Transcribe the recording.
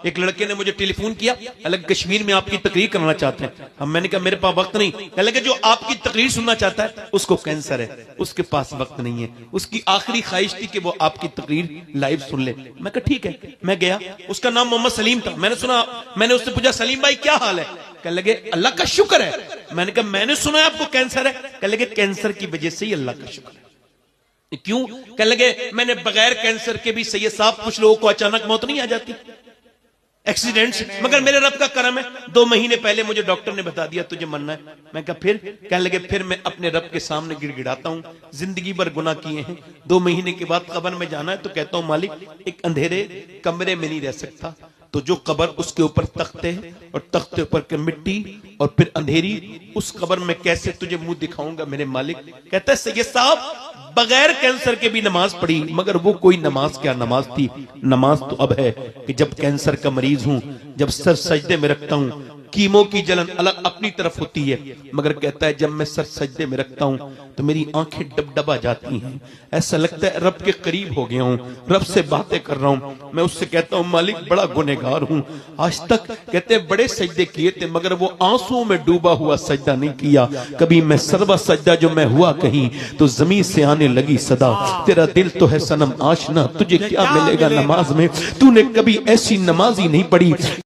एक लड़के ने मुझे टेलीफोन किया, अलग कश्मीर में आपकी तकरीर करना चाहते हैं। हम मैंने कहा मेरे पास वक्त नहीं। कहने लगे जो आपकी तकरीर सुनना चाहता है उसको कैंसर है, उसके पास वक्त नहीं है, उसकी आखिरी ख्वाहिश थी कि वो आपकी तकरीर लाइव सुन ले। मैं कहा ठीक है। मैं गया, उसका नाम मोहम्मद सलीम था। मैंने उससे पूछा सलीम भाई क्या हाल है? कहने लगे अल्लाह का शुक्र है। मैंने कहा मैंने सुना है आपको कैंसर है। कहने लगे कैंसर की वजह से ही अल्लाह का शुक्र है। क्यों? कहने लगे मैंने बगैर कैंसर के भी सैयद साहब कुछ लोगों को अचानक मौत नहीं आ जाती एक्सीडेंट से, मगर मेरे रब का करम है 2 महीने पहले मुझे डॉक्टर ने बता दिया तुझे मरना है। मैं कहा फिर? कहने लगे फिर मैं अपने रब के सामने गिड़गिड़ाता हूं, जिंदगी भर गुनाह किए हैं, 2 महीने के बाद कब्र में जाना है तो कहता हूं मालिक एक अंधेरे कमरे में नहीं रह सकता, तो जो कब्र उसके ऊपर तख्ते और तख्ते ऊपर मिट्टी और फिर अंधेरी, उस कब्र में कैसे तुझे मुंह दिखाऊंगा मेरे मालिक। कहता है सैयद साहब बगैर कैंसर के भी नमाज पढ़ी, मगर वो कोई नमाज क्या नमाज थी। नमाज तो अब है कि जब कैंसर का मरीज हूं, जब सर सजदे में रखता हूं, कीमो की जलन अलग अपनी तरफ होती है, मगर कहता है जब मैं सर सजदे में रखता हूं तो मेरी आंखें डबडबा जाती हैं, ऐसा लगता है रब के करीब हो गया हूं, रब से बातें कर रहा हूं। मैं उससे कहता हूं मालिक बड़ा गुनहगार हूं, आज तक कहते हैं बड़े सजदे किए थे मगर वो आंसुओं में डूबा हुआ सजदा नहीं किया। कभी मैं सर्वा सजदा जो मैं हुआ कहीं तो जमीन से आने लगी सदा, तेरा दिल तो है सनम आशना तुझे क्या मिलेगा नमाज में, तूने कभी ऐसी नमाज ही नहीं पढ़ी।